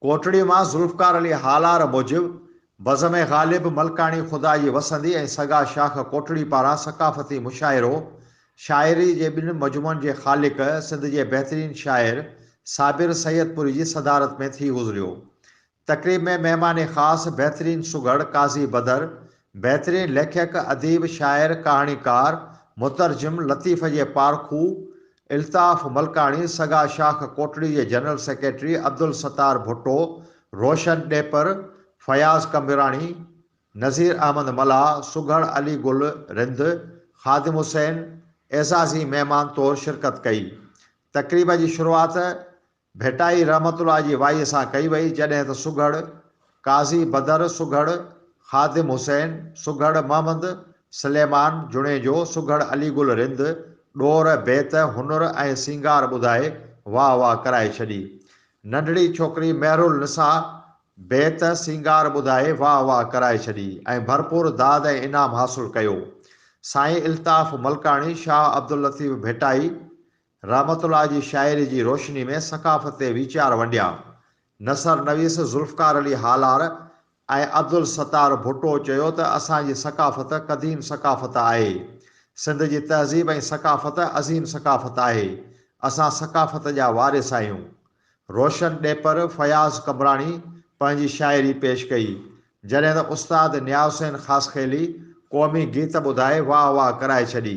कोटड़ी मां ज़ुल्फ़कार अली हालार मूजिब बज़म ग़ालिब मलकानी ख़ुदा जी वसंदी ऐं सगा शाख कोटड़ी पारां सक़ाफ़ती मुशाइरो शाइरी जे ॿिनि मजमुअनि जे ख़ालिक़ सिंध जे बहितरीन शाइर साबिर सैयदपुरी जी सदारत में थी गुज़रियो। तक़रीब में मेहमान ख़ास बहितरीन सुगड़ काज़ी बदर, बहितरीन लेखक अदीब शाइर कहाणीकार मुतरजिम लतीफ़ जे पारखू इल्ताफ़ मलकानी, सगा शाख कोटड़ी जे जनरल सेक्रेटरी अब्दुल सत्तार भुट्टो, रोशन ॾेपर, फयाज़ कमिराणी, नज़ीर अहमद मला, सुघड़ अली गुल रिंद, ख़ादिम हुसैन एज़ाज़ी महिमान तौर शिरकत कई। तक़रीब जी शुरूआत भेटाई रहमतुल्लाह जी वाईअ सां कई वई, जॾहिं त सुघड़ काज़ी बदर, सुघड़ ख़ादिम हुसैन, सुघड़ मोहम्मद सलेमान जुणेजो, सुघड़ अली गुल रिंद ॾोर बेत हुनुर ऐं सिंगार ॿुधाए वाह वाह कराए छॾी। नंढड़ी छोकिरी महरुल निसा बेत सिंगार ॿुधाए वाह वाह कराए छॾी ऐं भरपूर दाद ऐं इनाम हासिलु कयो। साईं इल्ताफ़ मलकानी शाह अब्दुल लतीफ़ भेटाई रहमतुल्लाह जी शाइरी जी रोशनी में सक़ाफ़त ते वीचार वंडिया। नसर नवीस ज़ुल्फ़कार अली हालार ऐं अब्दुल सत्तार भुट्टो चयो त असांजी सक़ाफ़त क़दीम सक़ाफ़त आहे। सिंध जी तहज़ीब ऐं सक़ाफ़त अज़ीम सक़ाफ़त आहे। असां सक़ाफ़त जा वारिस आहियूं। रोशन ॾेपर फयाज़ कमराणी पंहिंजी शाइरी पेश कई, जॾहिं त उस्ताद नियाज़ हुसैन ख़ासखेली क़ौमी गीत ॿुधाए वाह वाह कराए छॾी।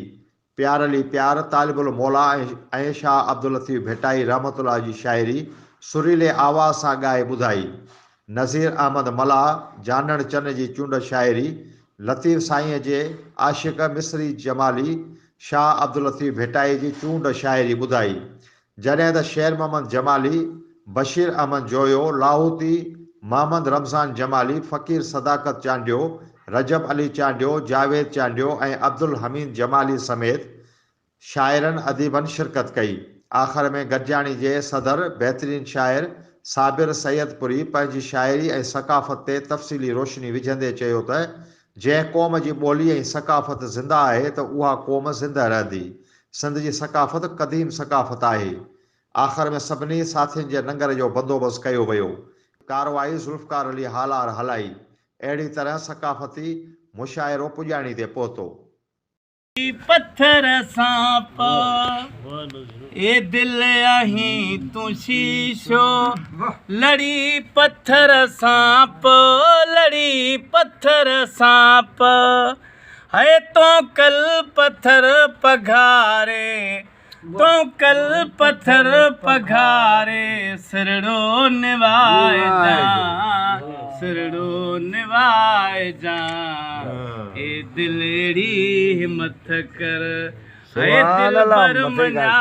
प्यार अली प्यार तालिबुल मौला ऐं शाह अब्दुल लतीफ़ भेटाई रहमतुल्लाह जी शाइरी सुरीले आवाज़ सां ॻाए ॿुधाई। नज़ीर अहमद मला जानण चन जी चूंड शाइरी लतीफ़ साईंअ जे आशिक़ मिस्री जमाली शाह अब्दुल लतीफ़ भेटाई जी चूंड शाइरी ॿुधाई। जॾहिं त शेर मोहम्मद जमाली, बशीर अहमद जोयो, लाहौती मोहम्मद रमज़ान जमाली, फ़कीर सदाकत चांडियो, रजब अली चांडियो, जावेद चांडियो ऐं अब्दुल हमीद जमाली समेत शाइरनि अदीबनि शिरकत कई। आख़िर में गॾिजाणी जे सदर बहितरीन शाइर साबिर सैयदपुरी पंहिंजी शाइरी ऐं सक़ाफ़त ते तफ़सीली रोशनी विझंदे चयो त जंहिं क़ौम जी ॿोली ऐं सक़ाफ़त ज़िंदा आहे त उहा क़ौम ज़िंदा रहंदी। सिंध जी सक़ाफ़त क़दीम सक़ाफ़त आहे। आख़िर में सभिनी साथियुनि जे लंगर जो बंदोबस्तु कयो वियो। कारवाई ज़ुल्फ़कार अली हालार हलाई। अहिड़ी तरह सक़ाफ़ती मुशाइरो पुॼाणी ते पहुतो। पत्थर सांप ए दिल आहीं तू शीशो लड़ी पत्थर सांप लड़ी पत्थर सांप है तो कल पत्थर पघारे तो कल पत्थर पघारे सिरड़ो निवाए जा सिरड़ो निवाए जा ए दिलेड़ी हिम्मत कर, ए दिल भर मना।